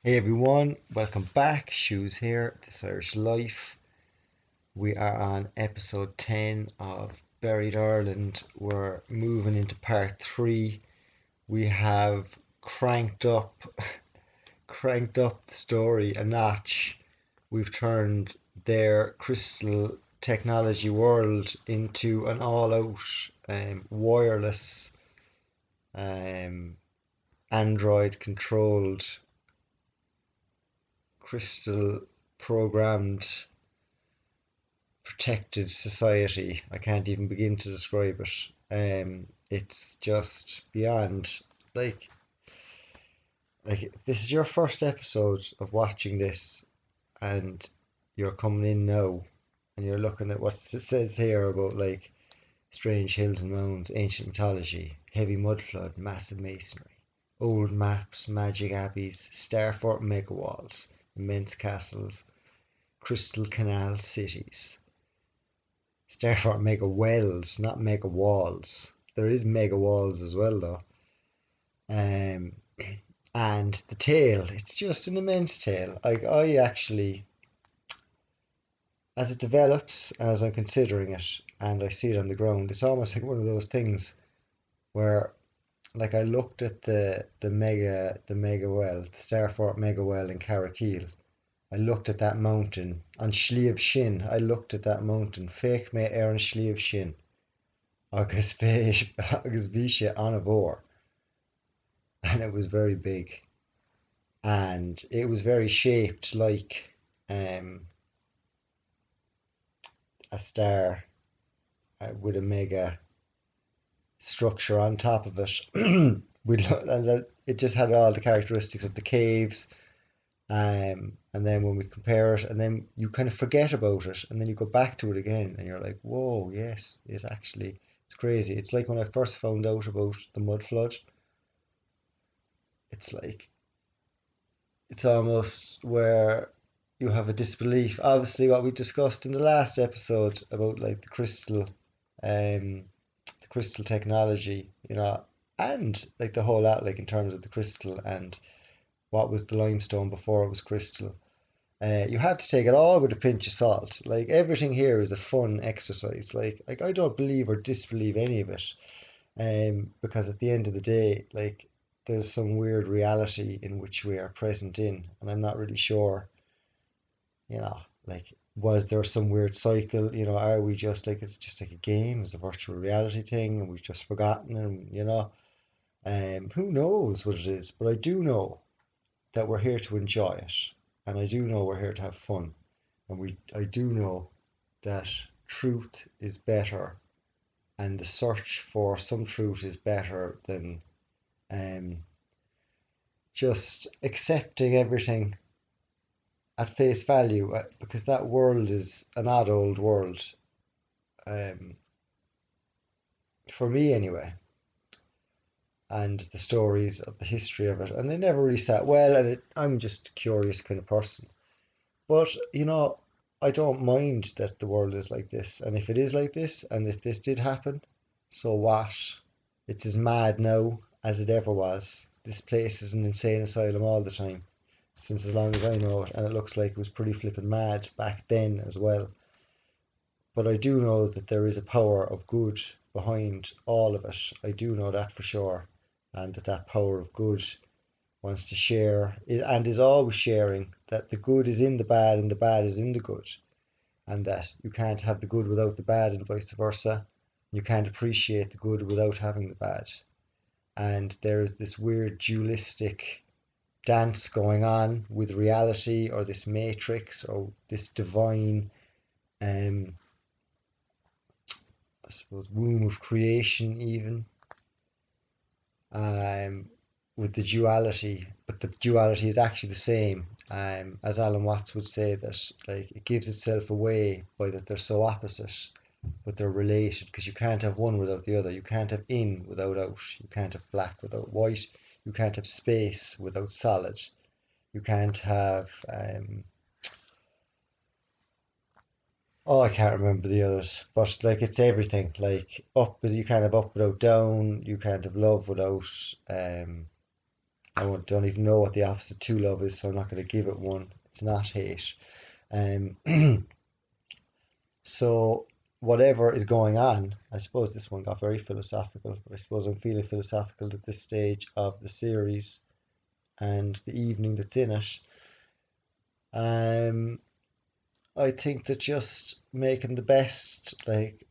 Hey everyone, welcome back. Shoes here, This Irish Life. We are on episode 10 of Buried Ireland. We're moving into part 3. We have cranked up cranked up the story a notch. We've turned their crystal technology world into an all-out wireless um, Android controlled crystal programmed protected society. I can't even begin to describe it. It's just beyond like if this is your first episode of watching this and you're coming in now and you're looking at what it says here about like strange hills and mounds, ancient mythology, heavy mud flood, massive masonry, old maps, magic abbeys, starfort mega walls, immense castles, crystal canal cities. Starfort mega wells, not mega walls. There is mega walls as well though. Um, and the tale, it's just an immense tale. Like I actually, as it develops, and as I'm considering it, and I see it on the ground, it's almost like one of those things where, like, I looked at the mega well, the Starfort mega well in Carrickeel. I looked at that mountain on Sliabh Shin. I looked at that mountain. Fake me ar an Sliabh Shin. Agus bhí sé an bhór, and it was very big, and it was very shaped like um, a star with a mega structure on top of it. It just had all the characteristics of the caves, and then when we compare it, and then you kind of forget about it, and then you go back to it again, and you're like, whoa, yes, it's actually, it's crazy. It's like when I first found out about the mud flood. It's like it's almost where you have a disbelief. Obviously, what we discussed in the last episode about like um, the crystal technology, and like the whole lot, like in terms of the crystal and what was the limestone before it was crystal. You have to take it all with a pinch of salt. Like everything here is a fun exercise. Like I don't believe or disbelieve any of it. Because at the end of the day, like there's some weird reality in which we are present in, and I'm not really sure, like was there some weird cycle? Are we just like it's just like a game, it's a virtual reality thing, and we've just forgotten, and who knows what it is? But I do know that we're here to enjoy it, and I do know we're here to have fun, and I do know that truth is better, and the search for some truth is better than um, just accepting everything at face value, because that world is an odd old world, um, for me anyway, and the stories of the history of it, and they never really sat well, and I'm just a curious kind of person. But I don't mind that the world is like this, and if it is like this, and if this did happen, so what? It's as mad now as it ever was. This place is an insane asylum all the time, since as long as I know it, and it looks like it was pretty flippin' mad back then as well. But I do know that there is a power of good behind all of it. I do know that for sure, and that power of good wants to share and is always sharing, that the good is in the bad and the bad is in the good, and that you can't have the good without the bad and vice versa. You can't appreciate the good without having the bad. And there's this weird dualistic dance going on with reality, or this matrix, or this divine, um, I suppose, womb of creation, even, um, with the duality, but the duality is actually the same. As Alan Watts would say, that like it gives itself away by that they're so opposite, but they're related, because you can't have one without the other. You can't have in without out. You can't have black without white. You can't have space without solid. You can't have oh, I can't remember the others, but like it's everything. Like up, you can't have up without down. You can't have love without um don't even know what the opposite to love is, so I'm not going to give it one. It's not hate. Um, so whatever is going on, I suppose this one got very philosophical, but I suppose I'm feeling philosophical at this stage of the series and the evening that's in it. Um, I think that just making the best, like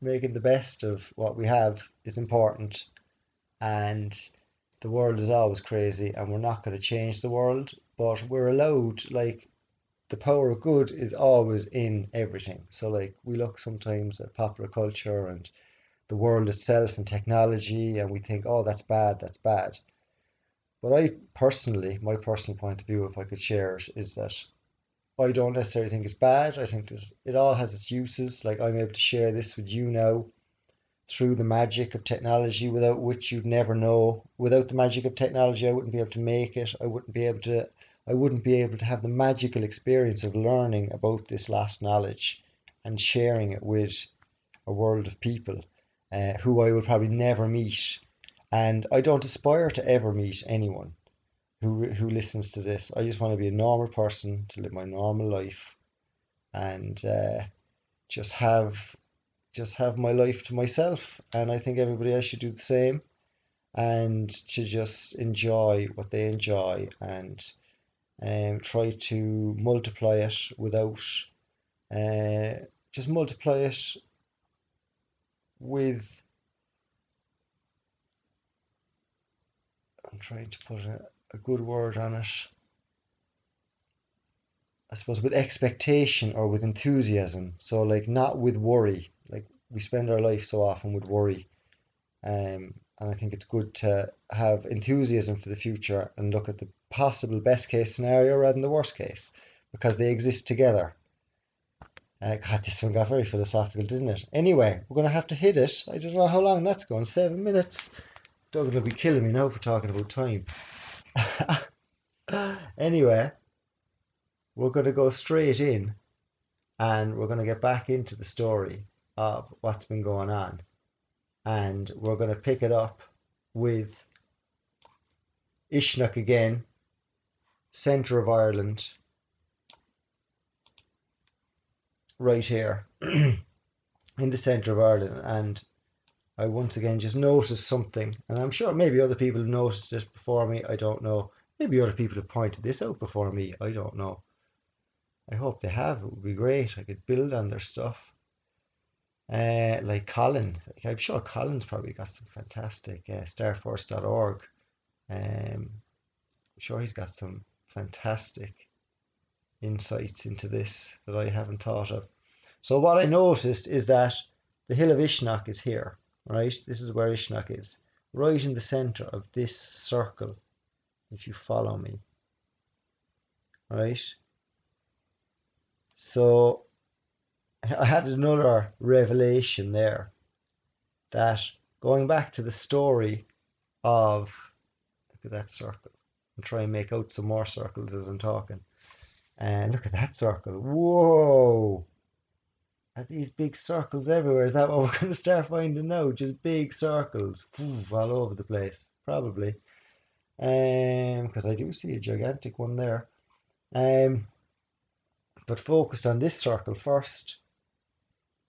making the best of what we have is important. And the world is always crazy, and we're not going to change the world, but we're allowed, like, the power of good is always in everything. So, like, we look sometimes at popular culture and the world itself and technology, and we think, oh, that's bad, that's bad. But my personal point of view, if I could share it, is that I don't necessarily think it's bad. I think that it all has its uses. Like, I'm able to share this with you now through the magic of technology, without which you'd never know. Without the magic of technology, I wouldn't be able to make it. I wouldn't be able to have the magical experience of learning about this lost knowledge and sharing it with a world of people who I will probably never meet. And I don't aspire to ever meet anyone who listens to this. I just want to be a normal person, to live my normal life, and just have just have my life to myself. And I think everybody else should do the same, and to just enjoy what they enjoy, and try to multiply it without just multiply it with, I'm trying to put a good word on it, I suppose, with expectation or with enthusiasm. So, like, not with worry. Like, we spend our life so often with worry. And I think it's good to have enthusiasm for the future and look at the possible best case scenario rather than the worst case, because they exist together. God, this one got very philosophical, didn't it? Anyway, we're going to have to hit it. I don't know how long that's going. 7 minutes. Doug will be killing me now for talking about time. Anyway, we're going to go straight in, and we're going to get back into the story of what's been going on. And we're going to pick it up with Ishnak again, centre of Ireland, right here in the centre of Ireland. And I once again just noticed something, and I'm sure maybe other people have noticed it before me. I don't know. Maybe other people have pointed this out before me. I don't know. I hope they have. It would be great. I could build on their stuff. Like Colin. Like, I'm sure Colin's probably got some fantastic starforce.org. I'm sure he's got some fantastic insights into this that I haven't thought of. So what I noticed is that the hill of Ishnak is here, right? This is where Ishnak is, right in the centre of this circle, if you follow me, right? So I had another revelation there, that going back to the story of, look at that circle, and try and make out some more circles as I'm talking. And look at that circle. Whoa! Are these big circles everywhere? Is that what we're going to start finding now? Just big circles all over the place, probably. Because I do see a gigantic one there. But focused on this circle first,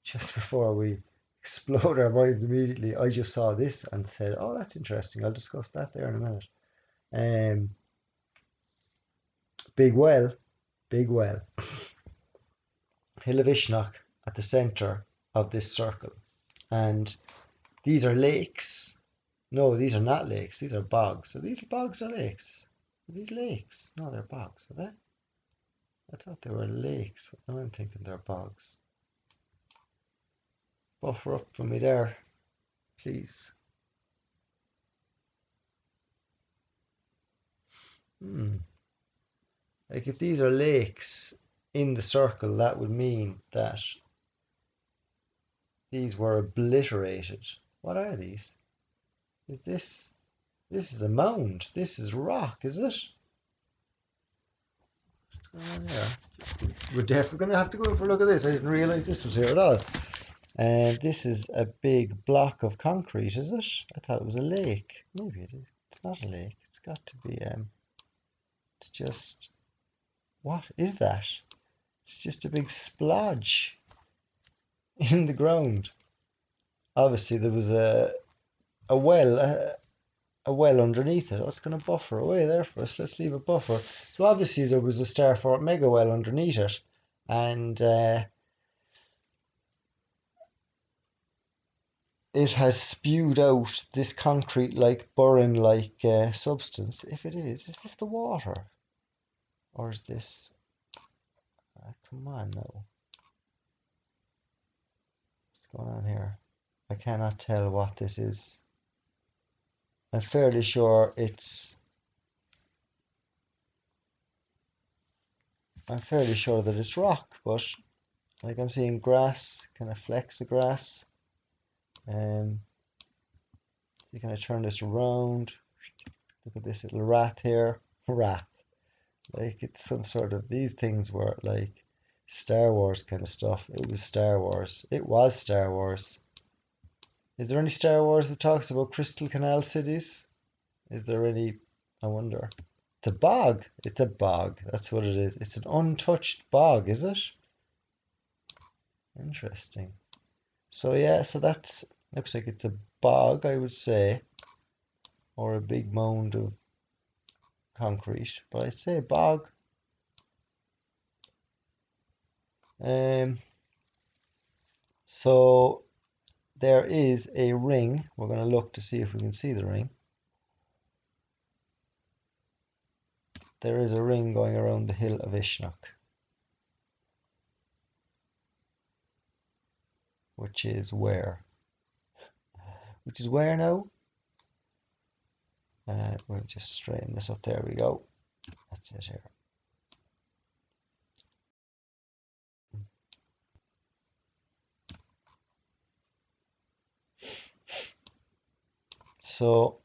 just before we explode our minds immediately. I just saw this and said, "Oh, that's interesting. I'll discuss that there in a minute." Big well, big well. Hill of Ishnak at the centre of this circle, and these are lakes. No, these are not lakes. These are bogs. Are these bogs or lakes? Are these lakes? No, they're bogs. Are they? I thought they were lakes. Now I'm thinking they're bogs. Buffer up for me there, please. Like, if these are lakes in the circle, that would mean that these were obliterated. What are these? Is this? This is a mound. This is rock, is it? What's going on here? We're definitely going to have to go for a look at this. I didn't realise this was here at all. And this is a big block of concrete, is it? I thought it was a lake. Maybe it is. It's not a lake. It's got to be it's just, what is that? It's just a big splodge in the ground. Obviously there was a well a well underneath it. Oh, it's going to buffer away there for us. Let's leave a buffer. So obviously there was a Starfort mega well underneath it, and it has spewed out this concrete-like, boron-like substance. If it is this the water? Or is this... come on now. What's going on here? I cannot tell what this is. I'm fairly sure it's... I'm fairly sure that it's rock, but like I'm seeing grass, kind of flecks of grass. So can I turn this around? Look at this little rat here. Rat. Like it's some sort of... These things were like Star Wars kind of stuff. It was Star Wars. It was Star Wars. Is there any Star Wars that talks about crystal canal cities? Is there any? I wonder. It's a bog. It's a bog. That's what it is. It's an untouched bog, is it? Interesting. So yeah, so that's... looks like it's a bog, I would say, or a big mound of concrete, but I'd say bog. So there is a ring. We're going to look to see if we can see the ring. There is a ring going around the hill of Ishnak, which is where? Which is where now? We'll just straighten this up. There we go. That's it here. So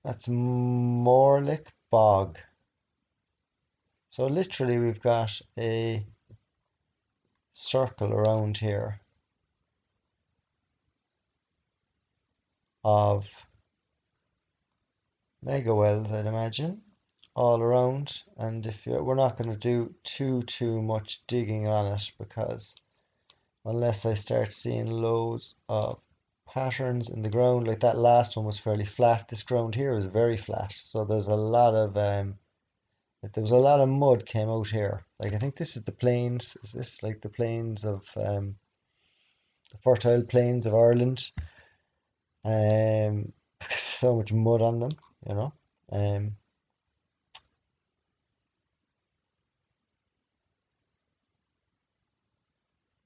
that's Morlick Bog. So literally we've got a circle around here of mega wells, I'd imagine, all around. And if we're not going to do too much digging on it, because unless I start seeing loads of patterns in the ground, like that last one was fairly flat, this ground here is very flat, so there's a lot of there was a lot of mud came out here. Like I think this is the plains. Is this like the plains of the fertile plains of Ireland? Because there's so much mud on them, you know.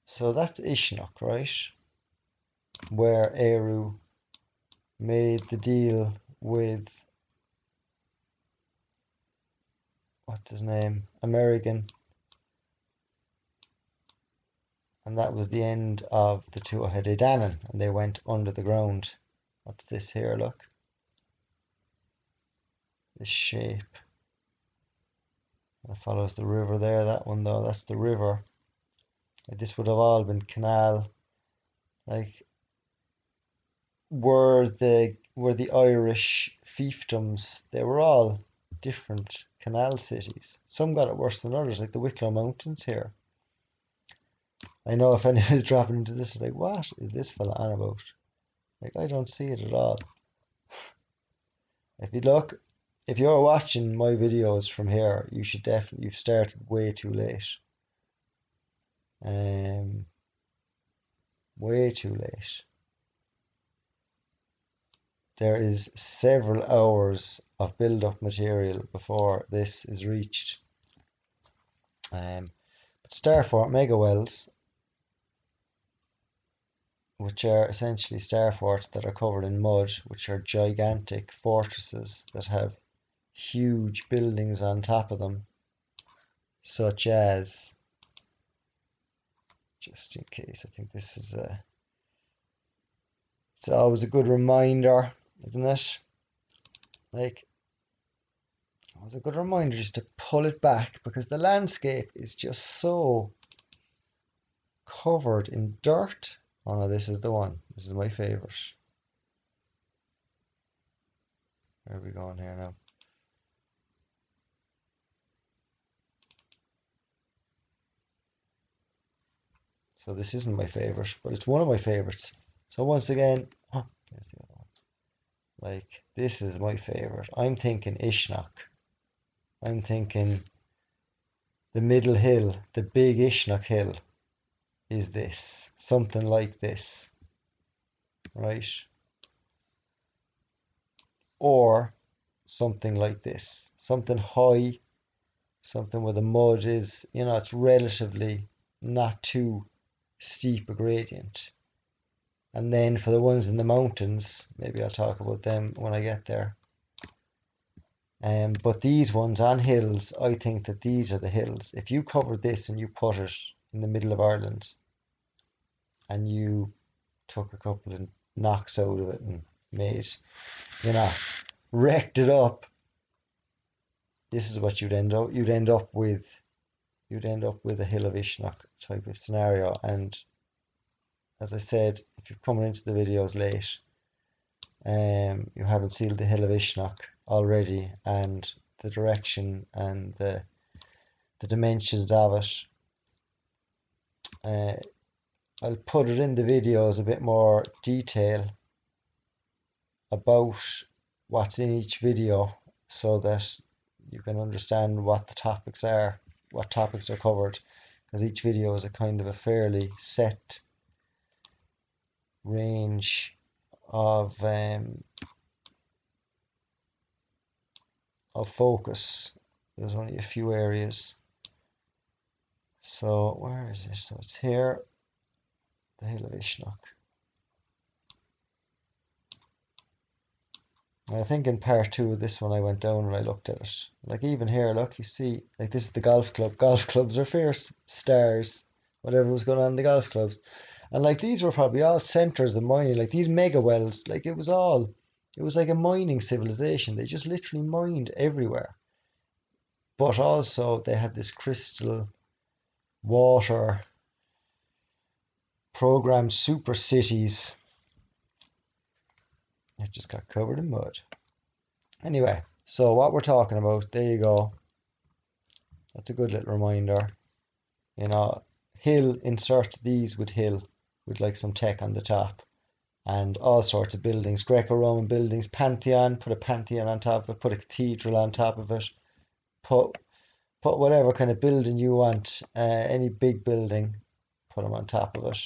So that's Ishnak, right? Where Eru made the deal with, what's his name, American, and that was the end of the Tuatha De Danann, and they went under the ground. What's this here? Look, this shape. It follows the river there. That one though, that's the river. Like, this would have all been canal. Like were the Irish fiefdoms, they were all different canal cities. Some got it worse than others, like the Wicklow Mountains here. I know if anyone's dropping into this, like, what is this fella on about? Like, I don't see it at all. If you look, if you're watching my videos from here, you should definitely... you've started way too late. Way too late. There is several hours of build-up material before this is reached. But Starfort mega wells, which are essentially starforts that are covered in mud, which are gigantic fortresses that have huge buildings on top of them, such as, just in case, I think this is it's always a good reminder, isn't it? Like, it was a good reminder just to pull it back, because the landscape is just so covered in dirt. Oh no, this is the one. This is my favorite. Where are we going here now? So this isn't my favorite, but it's one of my favorites. So once again, oh, there's the other one. Like, this is my favorite. I'm thinking Ishnak. I'm thinking the middle hill, the big Ishnak hill, is this. Something like this, right? Or something like this. Something high, something where the mud is, it's relatively not too steep a gradient. And then for the ones in the mountains, maybe I'll talk about them when I get there. But these ones on hills, I think that these are the hills. If you covered this and you put it in the middle of Ireland and you took a couple of knocks out of it and made, you know, wrecked it up, this is what you'd end up. You'd end up with a hill of Ishnak type of scenario. And as I said, if you're coming into the videos late, you haven't seen the hill of Ishnak already, and the direction and the dimensions of it. I'll put it in the videos a bit more detail about what's in each video so that you can understand what the topics are, what topics are covered, because each video is a kind of a fairly set range of focus. There's only a few areas. So where is this? So it's here, the hill of Ishnak. And I think in part 2 of this one I went down and I looked at it. Like even here, look, you see, like this is the golf club. Golf clubs are fierce stars, whatever was going on in the golf clubs. And like these were probably all centres of mining, like these mega wells, like it was like a mining civilization. They just literally mined everywhere. But also they had this crystal water programmed super cities. It just got covered in mud. Anyway, so what we're talking about, there you go. That's a good little reminder. Hill, insert these with hill, with like some tech on the top. And all sorts of buildings, Greco-Roman buildings, Pantheon, put a Pantheon on top of it, put a cathedral on top of it, put whatever kind of building you want, any big building, put them on top of it,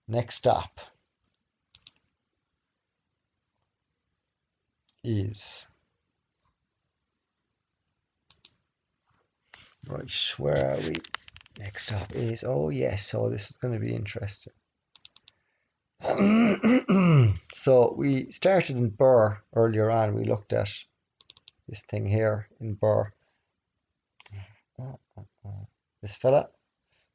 Next stop is, right, where are we? Next stop is, oh yes, so this is going to be interesting. So we started in Burr earlier on. We looked at this thing here in Burr. This fella.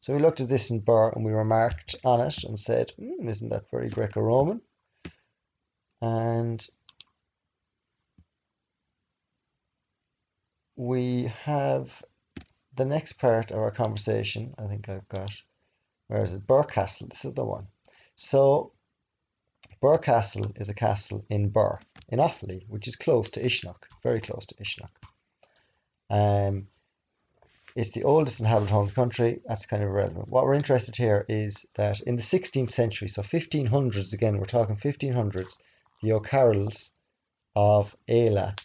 So we looked at this in Burr and we remarked on it and said, isn't that very Greco-Roman? And we have the next part of our conversation. I think I've got, where is it? Burke Castle. This is the one. So Burke Castle is a castle in Burr, in Offaly, which is close to Ishnak, very close to Ishnak. It's the oldest inhabited home of the country. That's kind of irrelevant. What we're interested here is that in the 16th century, so 1500s again, we're talking 1500s, the O'Carrolls of Ayla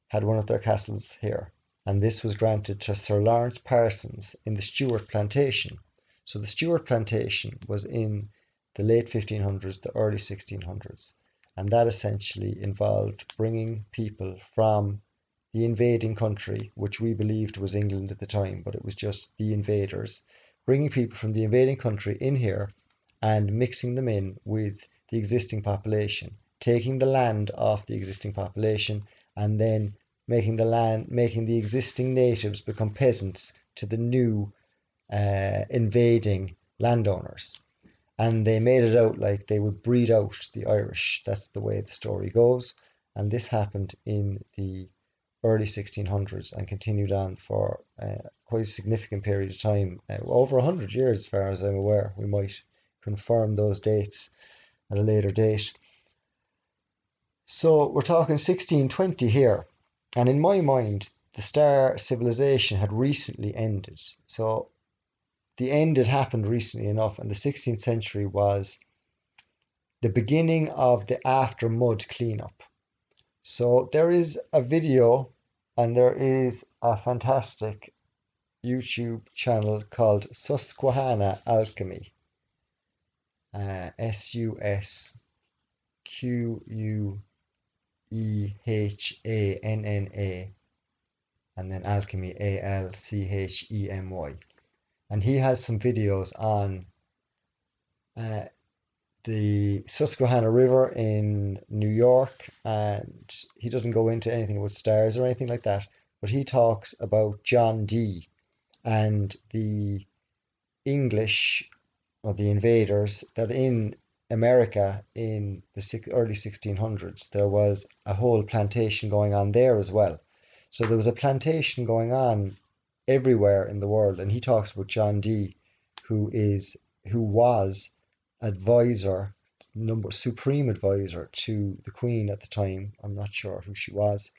had one of their castles here. And this was granted to Sir Lawrence Parsons in the Stuart Plantation. So the Stuart Plantation was in the late 1500s, the early 1600s. And that essentially involved bringing people from the invading country, which we believed was England at the time, but it was just the invaders, bringing people from the invading country in here and mixing them in with the existing population, taking the land off the existing population, and then making the existing natives become peasants to the new invading landowners. And they made it out like they would breed out the Irish. That's the way the story goes. And this happened in the early 1600s and continued on for quite a significant period of time, over 100 years, as far as I'm aware. We might confirm those dates at a later date. So we're talking 1620 here, and in my mind, the Star civilization had recently ended. So the end had happened recently enough, and the 16th century was the beginning of the after mud cleanup. So there is a video, and there is a fantastic YouTube channel called Susquehanna Alchemy. Susquehanna, and then alchemy, Alchemy. And he has some videos on the Susquehanna River in New York, and he doesn't go into anything about stars or anything like that, but he talks about John Dee and the English, or the invaders, that in America in the early 1600s there was a whole plantation going on there as well. So there was a plantation going on everywhere in the world, and he talks about John Dee, who was advisor, supreme advisor to the Queen at the time. I'm not sure who she was,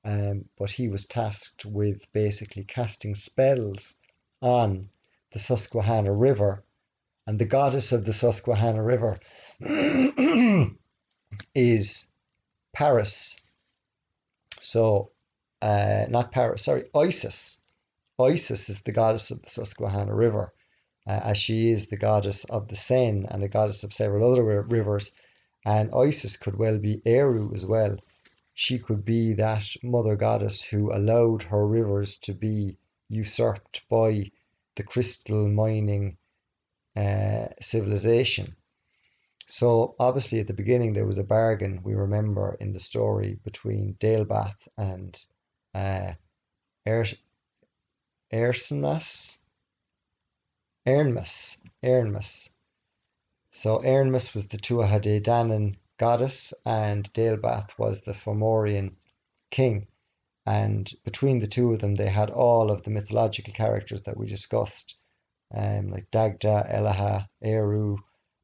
but he was tasked with basically casting spells on the Susquehanna River, and the goddess of the Susquehanna River is Paris. So, not Paris, sorry, Isis. Isis is the goddess of the Susquehanna River, as she is the goddess of the Seine and the goddess of several other rivers. And Isis could well be Eru as well. She could be that mother goddess who allowed her rivers to be usurped by the crystal mining civilization. So obviously at the beginning there was a bargain, we remember in the story, between Dalebath and Ersenmas. Ernmas. So Ernmas was the Tuatha De Danann goddess, and Dalebath was the Fomorian king. And between the two of them, they had all of the mythological characters that we discussed, like Dagda, Elaha, Eru,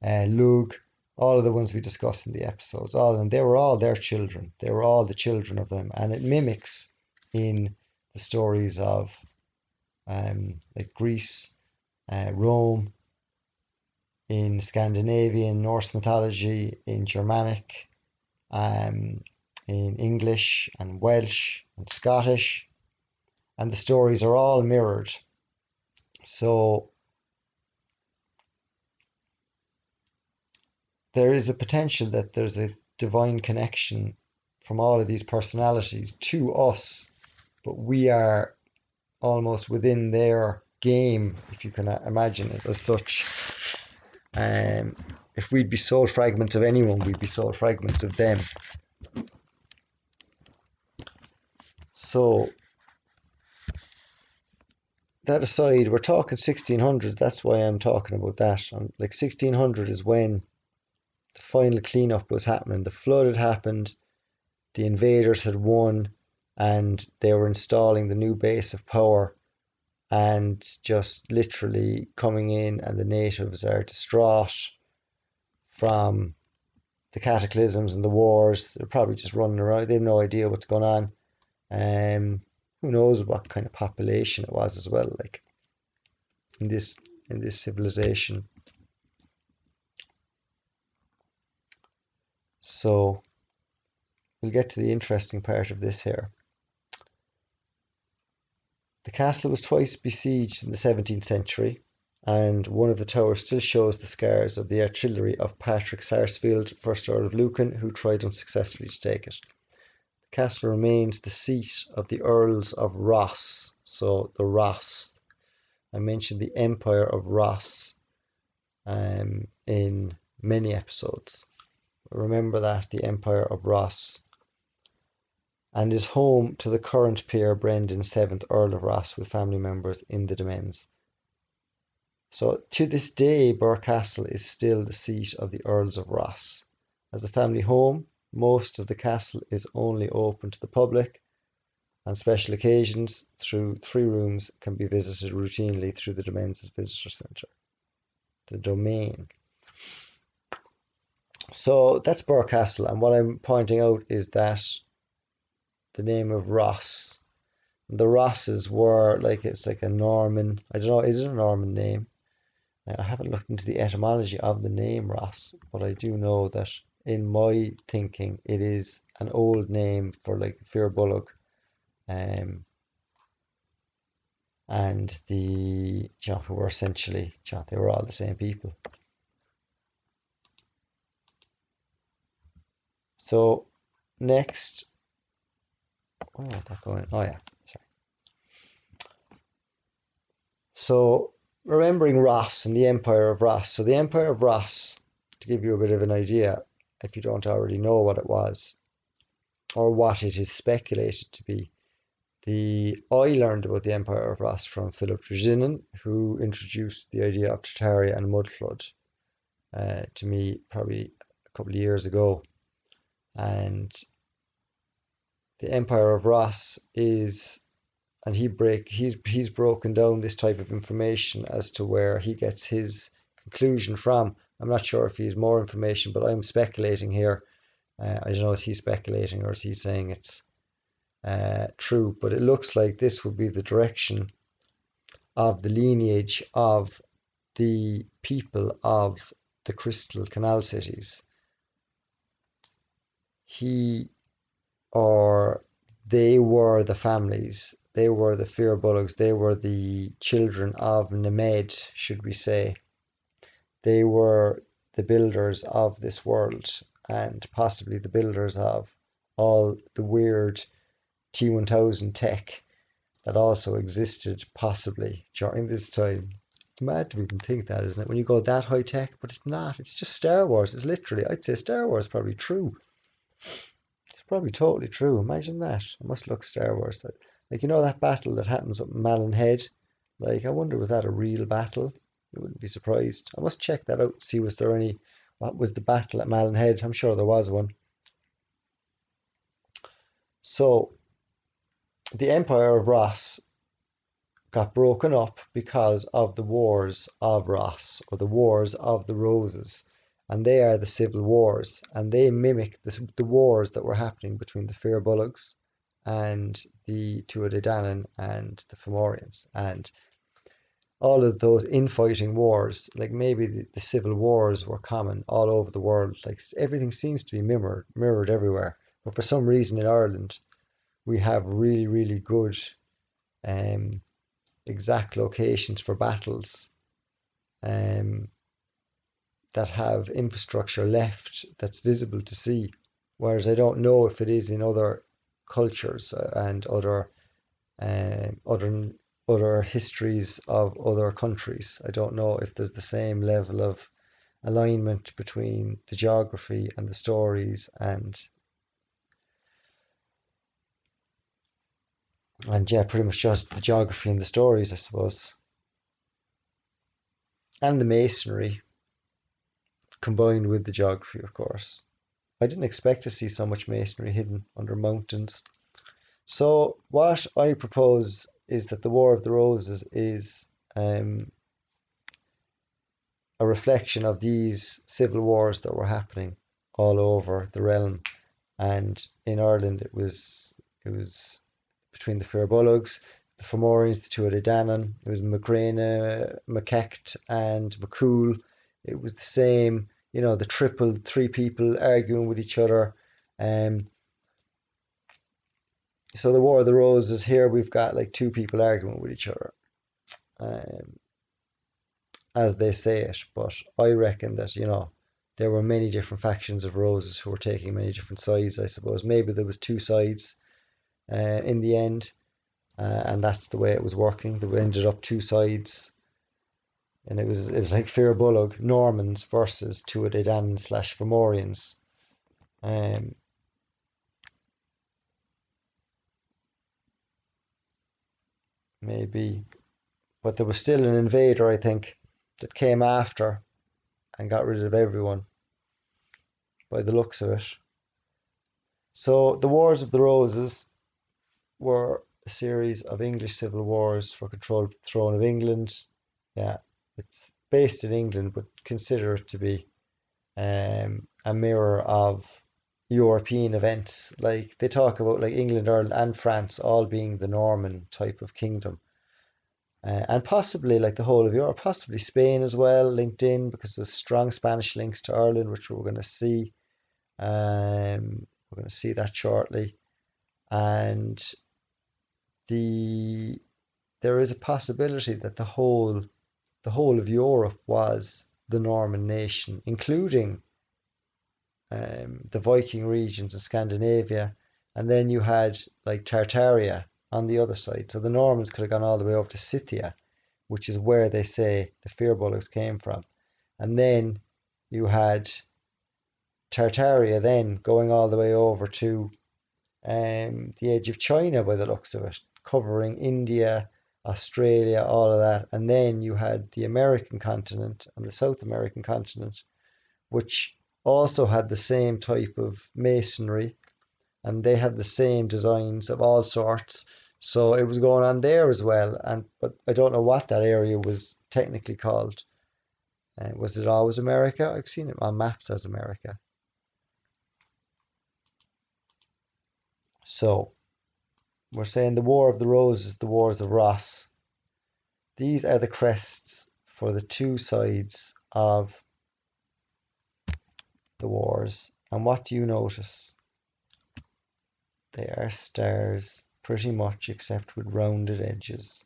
Lug, all of the ones we discussed in the episodes. All of them, they were all their children. They were all the children of them, and it mimics in the stories of like Greece, Rome, in Scandinavian Norse mythology, in Germanic, in English and Welsh and Scottish, and the stories are all mirrored. So there is a potential that there's a divine connection from all of these personalities to us, but we are almost within their game, if you can imagine it as such. If we'd be soul fragments of anyone, we'd be soul fragments of them. So that aside, we're talking 1600. That's why I'm talking about that. Like 1600 is when the final cleanup was happening. The flood had happened, the invaders had won, and they were installing the new base of power, and just literally coming in, and the natives are distraught from the cataclysms and the wars. They're probably just running around. They have no idea what's going on. Who knows what kind of population it was as well, like in this civilization. So we'll get to the interesting part of this here. The castle was twice besieged in the 17th century, and one of the towers still shows the scars of the artillery of Patrick Sarsfield, 1st Earl of Lucan, who tried unsuccessfully to take it. The castle remains the seat of the Earls of Ross. So the Ross, I mentioned the Empire of Ross in many episodes. Remember that, the Empire of Ross. And is home to the current peer Brendan, 7th Earl of Ross, with family members in the demesnes. So to this day, Burke Castle is still the seat of the Earls of Ross. As a family home, most of the castle is only open to the public, On special occasions, through 3 rooms can be visited routinely through the domain's visitor centre. The domain. So that's Burke Castle, and what I'm pointing out is that the name of Ross. The Rosses were it's like a Norman. I don't know. Is it a Norman name? I haven't looked into the etymology of the name Ross, but I do know that in my thinking it is an old name for like Fear Bullock, and who were essentially, they were all the same people. So next, that going? Oh yeah, sorry. So remembering Ross and the Empire of Ross. So the Empire of Ross, to give you a bit of an idea, if you don't already know what it was, or what it is speculated to be. I learned about the Empire of Ross from Philip Drezinin, who introduced the idea of Tartaria and Mudflood to me probably a couple of years ago. And the Empire of Ross is, and he's broken down this type of information as to where he gets his conclusion from. I'm not sure if he has more information, but I'm speculating here. I don't know, is he speculating or is he saying it's true? But it looks like this would be the direction of the lineage of the people of the Crystal Canal cities. He or they were the families, they were the Fear Bullocks, they were the children of Nemed, should we say. They were the builders of this world, and possibly the builders of all the weird T1000 tech that also existed possibly during this time. It's mad to even think that, isn't it? When you go that high tech, but it's not. It's just Star Wars. It's literally, I'd say Star Wars is probably true. It's probably totally true. Imagine that. It must look Star Wars. Like, that battle that happens up in Malin Head. Like, I wonder, was that a real battle? I wouldn't be surprised. I must check that out, see what was the battle at Malin Head. I'm sure there was one. So, the Empire of Ross got broken up because of the Wars of Ross, or the Wars of the Roses. And they are the civil wars, and they mimic the wars that were happening between the Fear Bullocks and the Tuatha Dé Danann and the Fomorians. And all of those infighting wars, like maybe the civil wars were common all over the world. Like everything seems to be mirrored everywhere. But for some reason in Ireland, we have really, really good exact locations for battles that have infrastructure left that's visible to see. Whereas I don't know if it is in other cultures and other histories of other countries. I don't know if there's the same level of alignment between the geography and the stories and yeah, pretty much just the geography and the stories, I suppose. And the masonry combined with the geography, of course. I didn't expect to see so much masonry hidden under mountains. So what I propose is that the War of the Roses is a reflection of these civil wars that were happening all over the realm. And in Ireland, it was between the Fear Bullocks, the Fomorians, the Tuatha Dé Danann. It was Macrana, MacEcht, and McCool. It was the same, the three people arguing with each other. So the War of the Roses here, we've got like two people arguing with each other, as they say it. But I reckon that there were many different factions of Roses who were taking many different sides. I suppose maybe there was two sides in the end, and that's the way it was working. There ended up two sides, and it was like Fear Bullock Normans versus Tuatha Dé Danann / Fomorians. Maybe, but there was still an invader, I think, that came after and got rid of everyone by the looks of it. So the Wars of the Roses were a series of English civil wars for control of the throne of England. Yeah, it's based in England, but consider it to be a mirror of European events. Like they talk about like England, Ireland, and France all being the Norman type of kingdom. And possibly like the whole of Europe, possibly Spain as well, linked in because there's strong Spanish links to Ireland, which we're going to see. We're going to see that shortly. And the there is a possibility that the whole of Europe was the Norman nation, including the Viking regions of Scandinavia, and then you had like Tartaria on the other side. So the Normans could have gone all the way over to Scythia, which is where they say the Firbolgs came from. And then you had Tartaria then going all the way over to the edge of China by the looks of it, covering India, Australia, all of that. And then you had the American continent and the South American continent, which also had the same type of masonry and they had the same designs of all sorts. So it was going on there as well. But I don't know what that area was technically called. Was it always America? I've seen it on maps as America. So we're saying the War of the Roses, the Wars of Ross. These are the crests for the two sides of the wars. And what do you notice? They are stars, pretty much, except with rounded edges.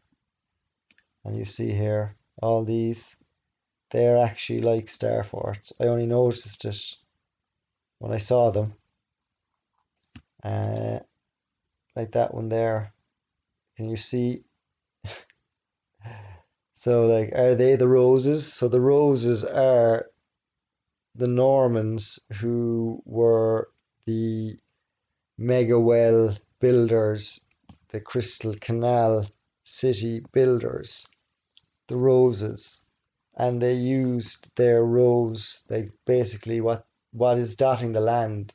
And you see here, all these, they're actually like star forts. I only noticed it when I saw them. Like that one there. Can you see? So, like, are they the roses? So the roses are the Normans who were the mega well builders, the Crystal Canal city builders, the roses. And they used their rose, like basically what is dotting the land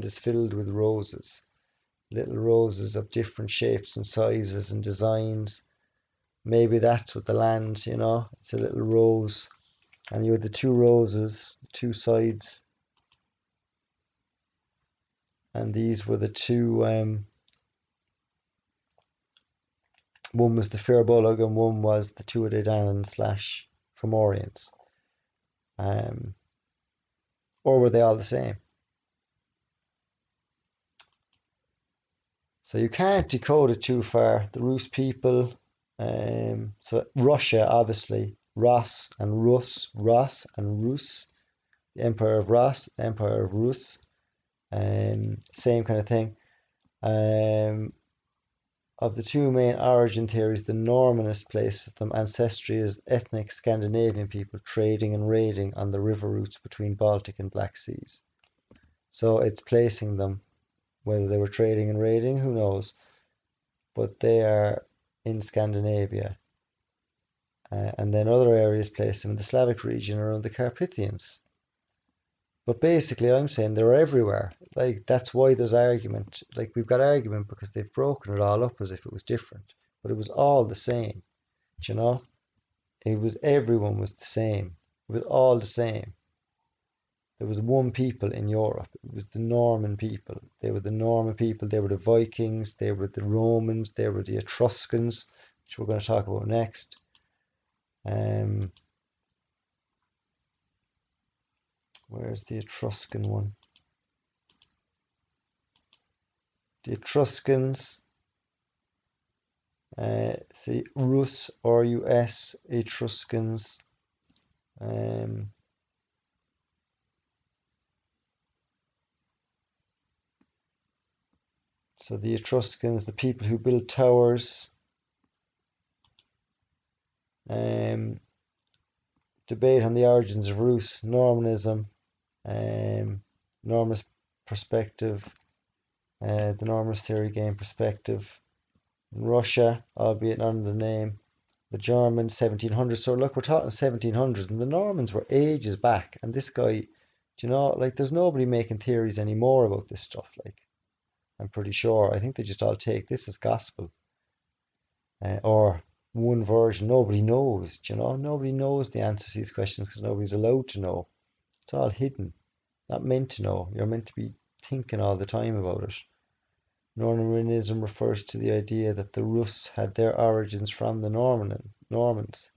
is filled with roses, little roses of different shapes and sizes and designs. Maybe that's what the land, it's a little rose. And you had the two roses, the two sides, and these were the two. One was the Firbolg and one was the Tuatha Dé Danann slash Fomorians. Or were they all the same? So you can't decode it too far. The Rus people, so Russia, obviously, Ross and Rus, the Empire of Ross, the Empire of Rus, same kind of thing. Of the two main origin theories, the Normanist places them ancestrally as ethnic Scandinavian people trading and raiding on the river routes between Baltic and Black Seas. So it's placing them, whether they were trading and raiding, who knows? But they are in Scandinavia. And then other areas place them in the Slavic region around the Carpathians. But basically, I'm saying they're everywhere. Like, that's why there's argument. Like, we've got argument because they've broken it all up as if it was different. But it was all the same, you know? Everyone was the same. It was all the same. There was one people in Europe. It was the Norman people. They were the Norman people. They were the Vikings. They were the Romans. They were the Etruscans, which we're going to talk about next. Where's the Etruscan one? The Etruscans. See, Rus, R-U-S, Etruscans. So the Etruscans, the people who built towers. Debate on the origins of Rus, Normanism, Normanist perspective, the Normanist theory gained perspective. In Russia, albeit not under the name, the Germans, 1700s. So look, we're talking 1700s, and the Normans were ages back. And this guy, like, there's nobody making theories anymore about this stuff. Like, I'm pretty sure. I think they just all take this as gospel. Or one version. Nobody knows, you know? Nobody knows the answers to these questions because nobody's allowed to know. It's all hidden. Not meant to know. You're meant to be thinking all the time about it. Normannism refers to the idea that the Rus had their origins from the Normans.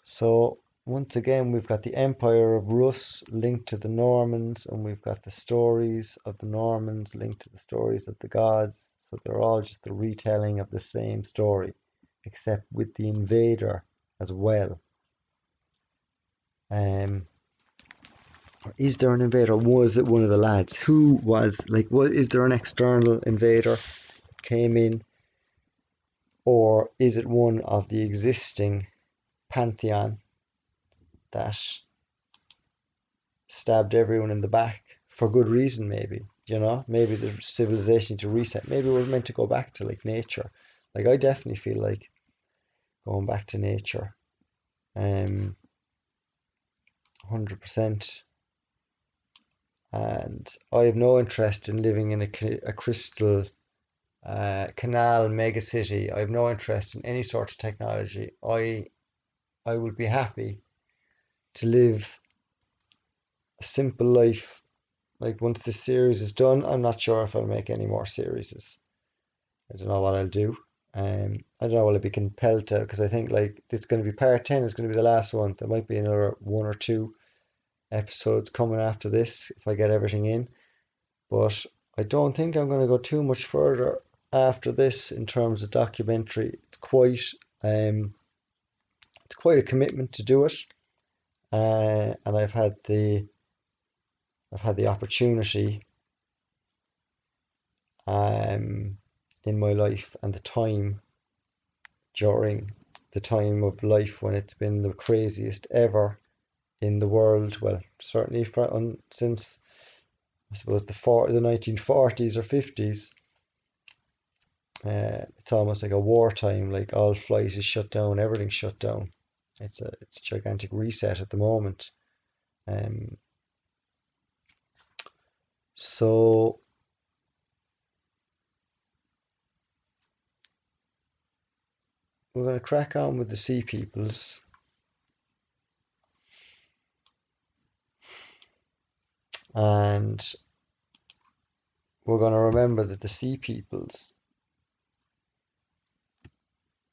So once again, we've got the Empire of Rus linked to the Normans, and we've got the stories of the Normans linked to the stories of the gods. So they're all just the retelling of the same story, except with the invader as well. Or is there an invader? Was it one of the lads? Who was like? Is there an external invader came in, or is it one of the existing pantheon that stabbed everyone in the back for good reason? Maybe, you know, maybe the civilization to reset. Maybe we're meant to go back to like nature. Like I definitely feel like going back to nature. 100%. And I have no interest in living in a crystal canal megacity. I have no interest in any sort of technology. I would be happy to live a simple life. Like once this series is done, I'm not sure if I'll make any more series. I don't know what I'll do. I don't know, will I be compelled to? Because I think like it's going to be part 10. It's going to be the last one. There might be another one or two episodes coming after this if I get everything in. But I don't think I'm going to go too much further after this in terms of documentary. It's quite a commitment to do it, and I've had the opportunity in my life and the time during the time of life when it's been the craziest ever in the world. Well, certainly since I suppose the 1940s or 50s. It's almost like a wartime. Like all flight is shut down, everything's shut down. It's a gigantic reset at the moment. So we're going to crack on with the Sea Peoples. And we're going to remember that the Sea Peoples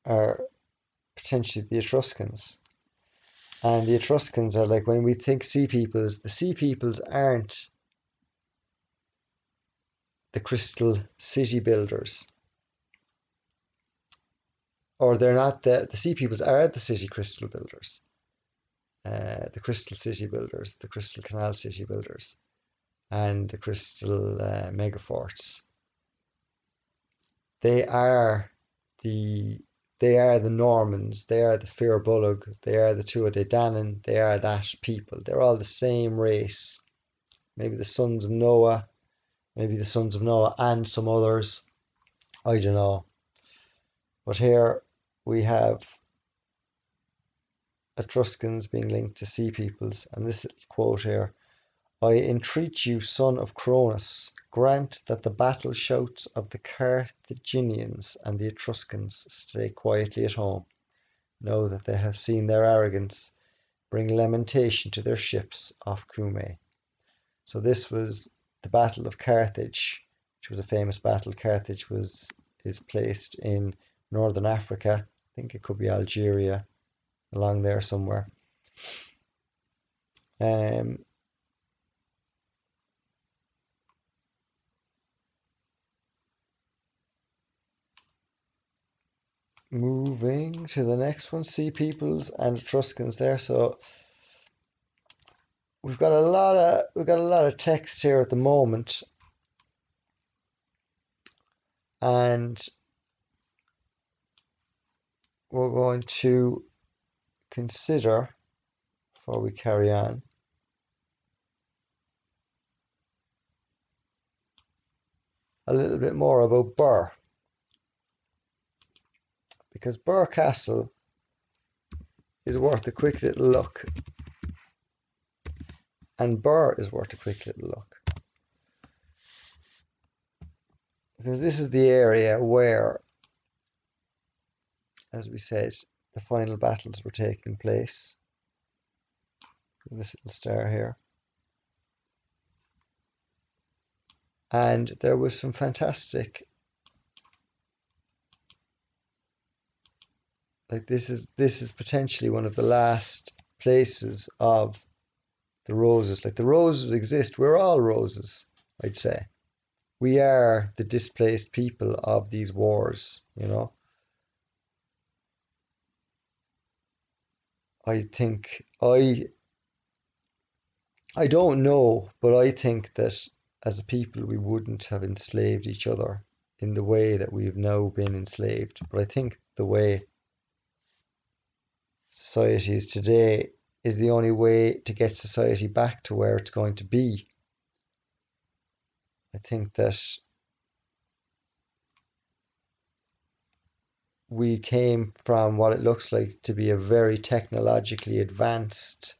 are potentially the Etruscans. And the Etruscans are like, when we think Sea Peoples, the Sea Peoples aren't the crystal city builders. Or they're not the Sea Peoples are the city crystal builders. The crystal city builders, the crystal canal city builders, and the crystal megaforts. They are the Normans, they are the Fir Bolg, they are the Tuatha De Danann, they are that people. They're all the same race. Maybe the sons of Noah, and some others. I don't know. But here we have Etruscans being linked to Sea Peoples, and this quote here: I entreat you, son of Cronus, grant that the battle shouts of the Carthaginians and the Etruscans stay quietly at home. Know that they have seen their arrogance bring lamentation to their ships off Cumae. So this was the Battle of Carthage, which was a famous battle. Carthage is placed in northern Africa. I think it could be Algeria, along there somewhere. Moving to the next one, Sea Peoples and Etruscans there. So we've got a lot of text here at the moment, and we're going to consider, before we carry on, a little bit more about Burke, because Burke Castle is worth a quick little look, and Burke is worth a quick little look. because this is the area where, as we said, the final battles were taking place. This little star here. And there was some fantastic, like this is potentially one of the last places of the roses. Like the roses exist. We're all roses, I'd say. We are the displaced people of these wars, you know. I think I don't know, but I think that as a people we wouldn't have enslaved each other in the way that we've now been enslaved. But I think the way society is today is the only way to get society back to where it's going to be. I think that we came from what it looks like to be a very technologically advanced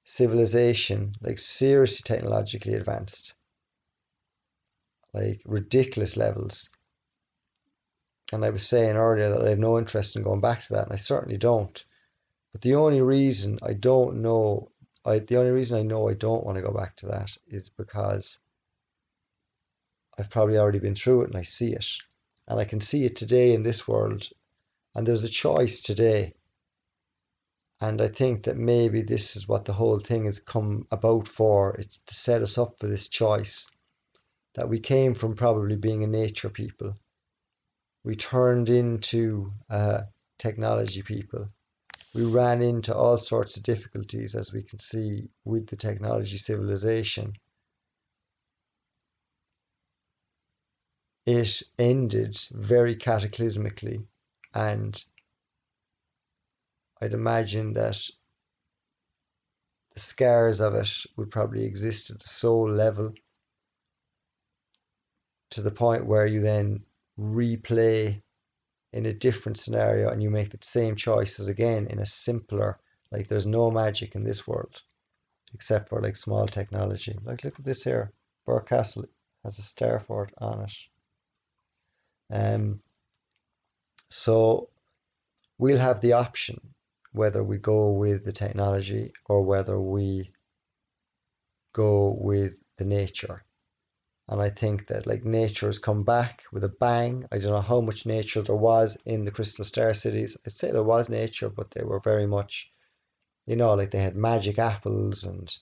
civilization, like seriously technologically advanced, like ridiculous levels. And I was saying earlier that I have no interest in going back to that, and I certainly don't. But the only reason I don't know, the only reason I know I don't want to go back to that is because I've probably already been through it and I see it. And I can see it today in this world. And there's a choice today. And I think that maybe this is what the whole thing has come about for. It's to set us up for this choice. That we came from probably being a nature people. We turned into technology people. We ran into all sorts of difficulties, as we can see with the technology civilization. It ended very cataclysmically, and I'd imagine that the scars of it would probably exist at the soul level to the point where you then replay in a different scenario and you make the same choices again in a simpler, like there's no magic in this world except for like small technology. Like look at this here. Burke Castle has a star fort on it. So we'll have the option whether we go with the technology or whether we go with the nature. And I think that like nature has come back with a bang. I don't know how much nature there was in the Crystal Star cities. I'd say there was nature, but they were very much, you know, like they had magic apples and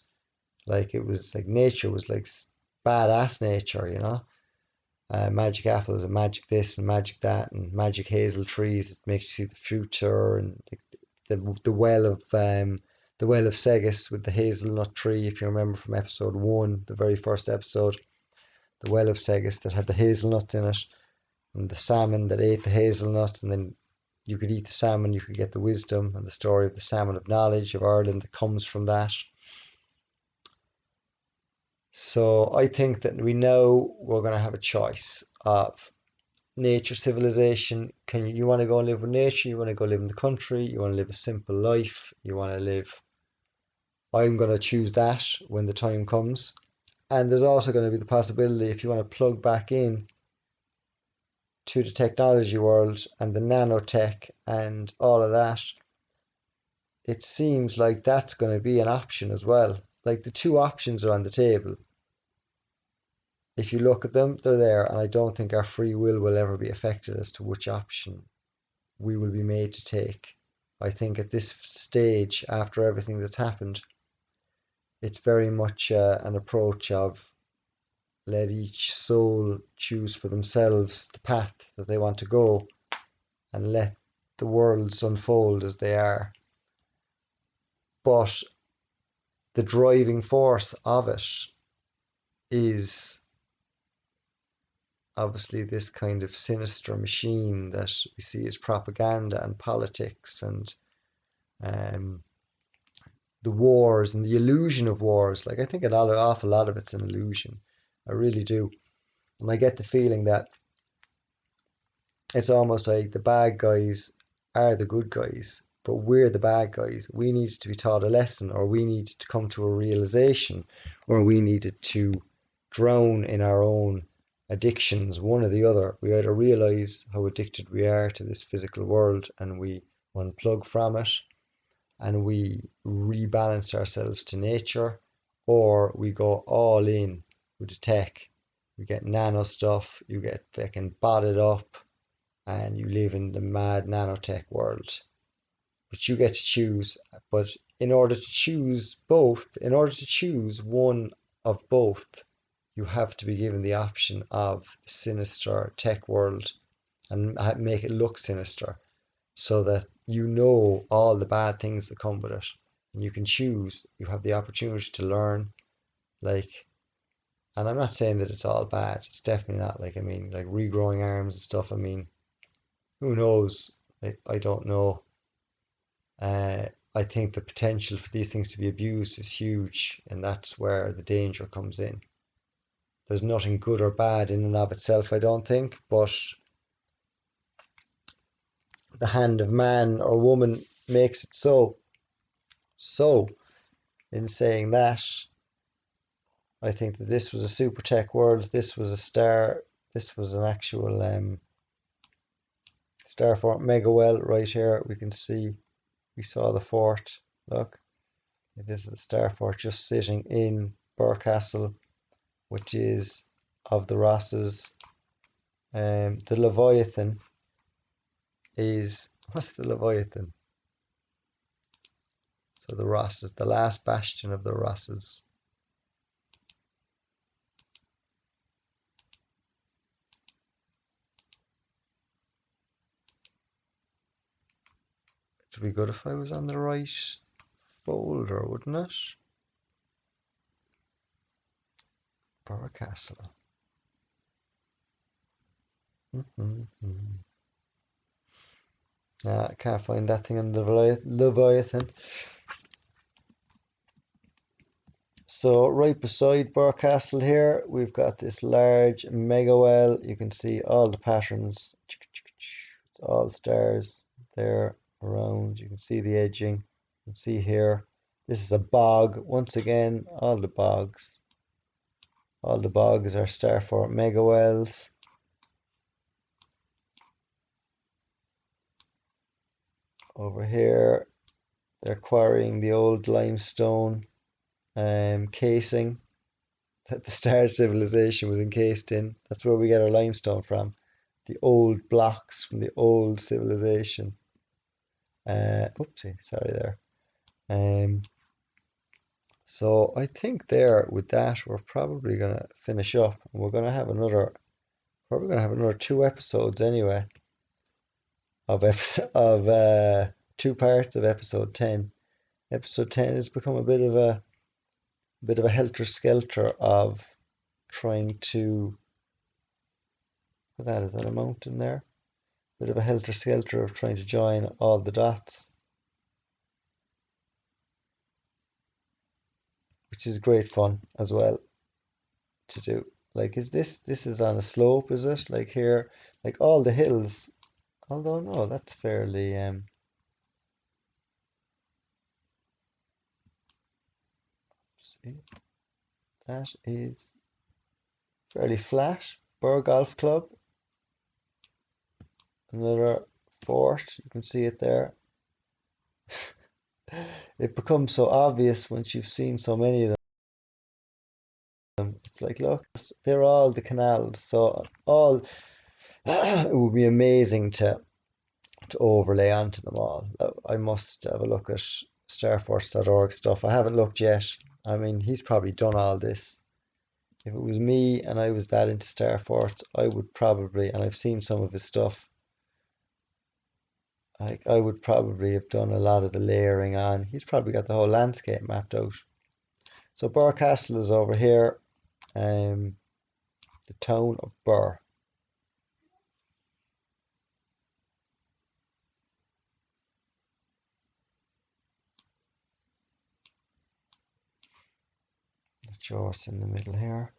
like it was like nature was like badass nature, you know. Magic apples and magic this and magic that and magic hazel trees. It makes you see the future and like, the well of Segis with the hazelnut tree. If you remember from episode 1, the very first episode, the well of Segis that had the hazelnut in it, and the salmon that ate the hazelnut, and then you could eat the salmon, you could get the wisdom, and the story of the salmon of knowledge of Ireland that comes from that. So I think that we're going to have a choice of nature civilization. You want to go and live with nature? You want to go live in the country? You want to live a simple life? You want to live? I'm going to choose that when the time comes. And there's also going to be the possibility if you want to plug back in to the technology world and the nanotech and all of that, it seems like that's going to be an option as well. Like the two options are on the table. If you look at them, they're there, and I don't think our free will ever be affected as to which option we will be made to take. I think at this stage, after everything that's happened, it's very much an approach of let each soul choose for themselves the path that they want to go and let the worlds unfold as they are. But the driving force of it is obviously this kind of sinister machine that we see as propaganda and politics and the wars and the illusion of wars. Like I think an awful lot of it's an illusion. I really do. And I get the feeling that it's almost like the bad guys are the good guys, but we're the bad guys. We needed to be taught a lesson, or we needed to come to a realization, or we needed to drown in our own addictions, one or the other. We either realize how addicted we are to this physical world and we unplug from it and we rebalance ourselves to nature, or we go all in with the tech. You get nano stuff, you get fucking botted up, and you live in the mad nanotech world. But you get to choose. But in order to choose both, in order to choose one of both, you have to be given the option of sinister tech world and make it look sinister so that you know all the bad things that come with it. And you can choose, you have the opportunity to learn. Like, and I'm not saying that it's all bad. It's definitely not. Like, I mean, like regrowing arms and stuff. I mean, who knows? I don't know. I think the potential for these things to be abused is huge, and that's where the danger comes in. There's nothing good or bad in and of itself, I don't think, but the hand of man or woman makes it so. So, in saying that, I think that this was a super tech world. This was a star. This was an actual star fort mega well right here. We can see, we saw the fort. Look, this is a star fort just sitting in Burke Castle, which is of the Rosses. The Leviathan is, what's the Leviathan? So the Rosses, the last bastion of the Rosses. It would be good if I was on the right folder, wouldn't it? Burke Castle. I can't find that thing on the Leviathan. So right beside Burke Castle here, we've got this large mega well. You can see all the patterns. It's all stars there around. You can see the edging. You can see here. This is a bog. Once again, all the bogs. All the bogs are Starfort mega wells. Over here, they're quarrying the old limestone casing that the Star Civilization was encased in. That's where we get our limestone from. The old blocks from the old civilization. Oopsie, sorry there. So I think there with that we're probably gonna finish up, and we're gonna have another. Probably gonna have another 2 episodes anyway of episode of 2 parts of episode 10. Episode 10 has become a bit of a helter skelter of trying to. Look at that, is that a mountain there? Bit of a helter skelter of trying to join all the dots, which is great fun as well to do. Like, is this is on a slope, is it? Like here, like all the hills. Although no, that's fairly see, that is fairly flat. Burr Golf Club, another fort. You can see it there. It becomes so obvious once you've seen so many of them. It's like, look, they're all the canals. So all it would be amazing to overlay onto them all. I must have a look at starforce.org stuff. I haven't looked yet. I mean, he's probably done all this. If it was me and I was that into Starfort, I would probably, and I've seen some of his stuff, I would probably have done a lot of the layering on. He's probably got the whole landscape mapped out. So Burr Castle is over here, the town of Burr. Not sure what's in the middle here.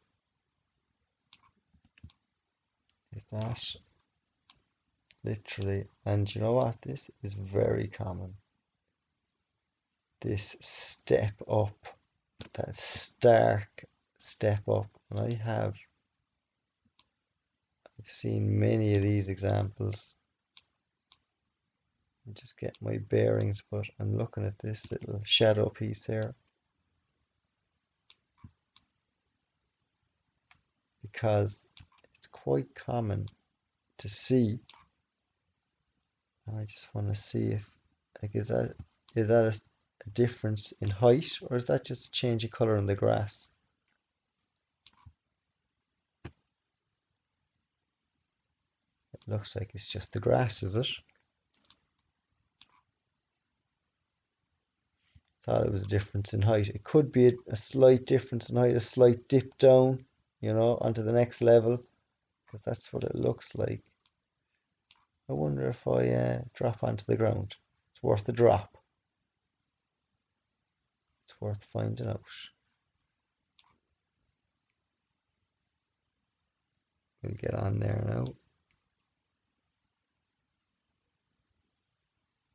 Is that literally, and you know what? This is very common. This step up, that stark step up. And I've seen many of these examples. I just get my bearings, but I'm looking at this little shadow piece here because it's quite common to see, and I just want to see if, like, is that a difference in height, or is that just a change of color in the grass? It looks like it's just the grass, is it? Thought it was a difference in height. It could be a slight difference in height, a slight dip down, onto the next level, because that's what it looks like. I wonder if I drop onto the ground. It's worth a drop. It's worth finding out. We'll get on there now.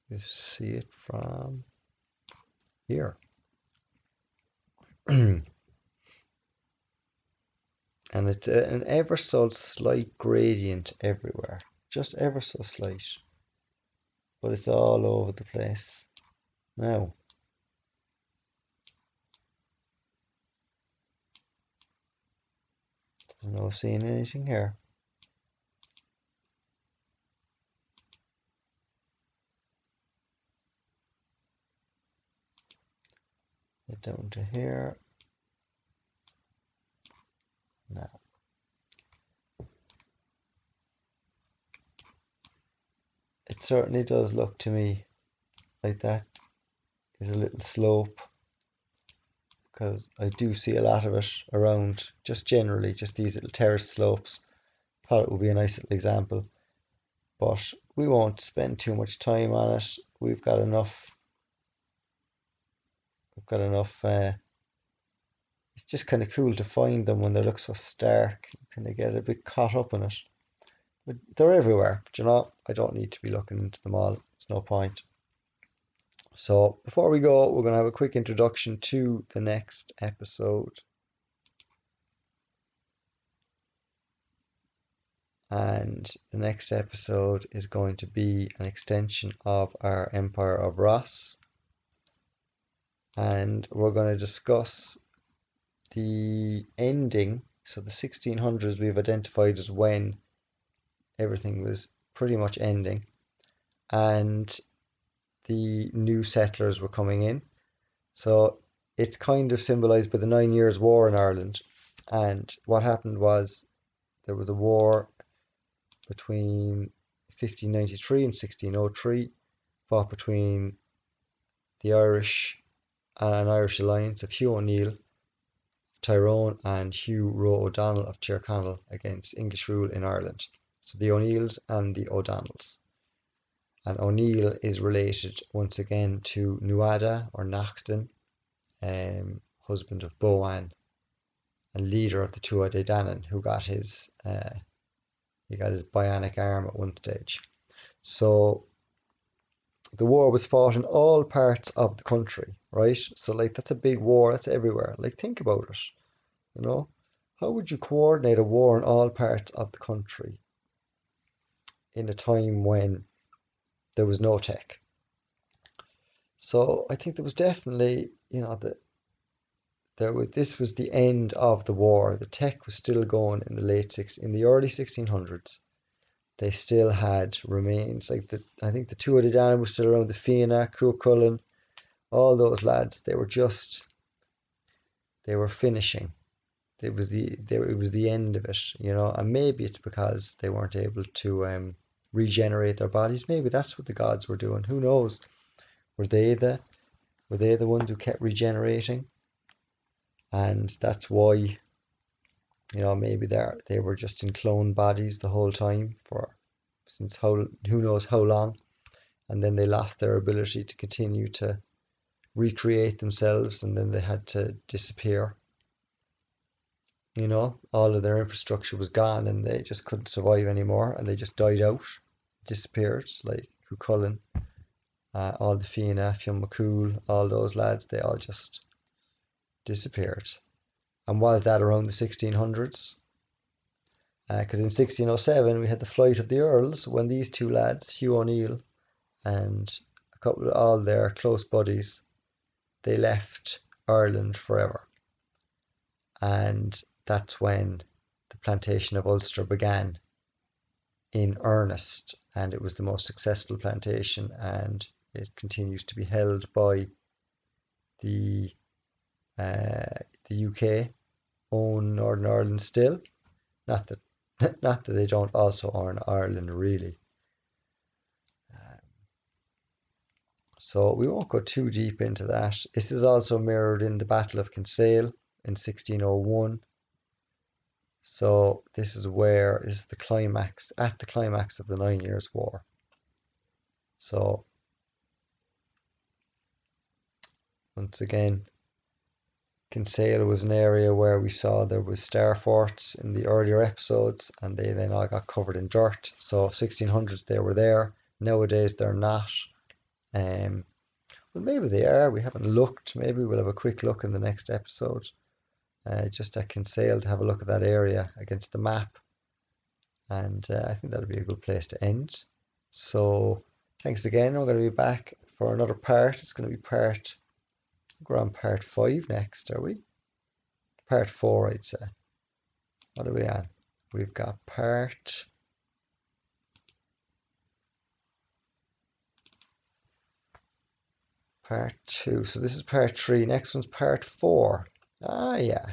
You see it from here. And it's an ever so slight gradient everywhere. Just ever so slight. But it's all over the place. Now, there's no seeing anything here. Get down to here. Now, it certainly does look to me like that is a little slope, because I do see a lot of it around, just generally, just these little terrace slopes. Thought it would be a nice little example, but we won't spend too much time on it. We've got enough. We've got enough. It's just kind of cool to find them when they look so stark. You kind of get a bit caught up in it. But they're everywhere. I don't need to be looking into them all. It's no point. So before we go, we're going to have a quick introduction to the next episode. And the next episode is going to be an extension of our Empire of Ross. And we're going to discuss the ending. So the 1600s we've identified as when everything was pretty much ending, and the new settlers were coming in. So it's kind of symbolized by the 9 Years' War in Ireland. And what happened was there was a war between 1593 and 1603, fought between the Irish and an Irish alliance of Hugh O'Neill of Tyrone and Hugh Roe O'Donnell of Tyrconnell against English rule in Ireland. So the O'Neills and the O'Donnells. And O'Neill is related once again to Nuada or Nachtan, husband of Boann and leader of the Tuatha De Danann, who got his bionic arm at one stage. So the war was fought in all parts of the country, right? So that's a big war. That's everywhere. Think about it. How would you coordinate a war in all parts of the country in a time when there was no tech? So I think there was definitely, this was the end of the war. The tech was still going in the early 1600s. They still had remains. I think the Tuatha De Danann was still around, the Fianna, Cuchulainn, all those lads. They were finishing. It was the end of it, and maybe it's because they weren't able to regenerate their bodies. Maybe that's what the gods were doing. Who knows? Were they the ones who kept regenerating? And that's why, maybe they were just in cloned bodies the whole time since who knows how long, and then they lost their ability to continue to recreate themselves, and then they had to disappear. All of their infrastructure was gone, and they just couldn't survive anymore, and they just died out, disappeared, like Cuchulainn, all the Fianna, Fionn McCool, all those lads, they all just disappeared. And was that around the 1600s? Because in 1607 we had the flight of the Earls when these two lads, Hugh O'Neill and a couple of all their close buddies, they left Ireland forever. And that's when the plantation of Ulster began in earnest, and it was the most successful plantation, and it continues to be held by the the UK own Northern Ireland still. Not that not that they don't also own Ireland really. So we won't go too deep into that. This is also mirrored in the Battle of Kinsale in 1601. So this is the climax, at the climax of the 9 Years' War. So once again, Kinsale was an area where we saw there was star forts in the earlier episodes, and they then all got covered in dirt. So 1600s they were there. Nowadays they're not. Well, maybe they are. We haven't looked. Maybe we'll have a quick look in the next episode. Just at Kinsale to have a look at that area against the map. And I think that'll be a good place to end. So thanks again. We're going to be back for another part. It's going to be we're on part 5 next, are we? Part 4, I'd say. What are we on? We've got part 2. So this is part 3. Next one's part 4. Ah, yeah.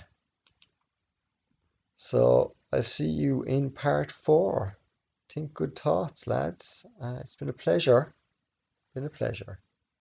So I'll see you in part 4. Think good thoughts, lads. It's been a pleasure. Been a pleasure.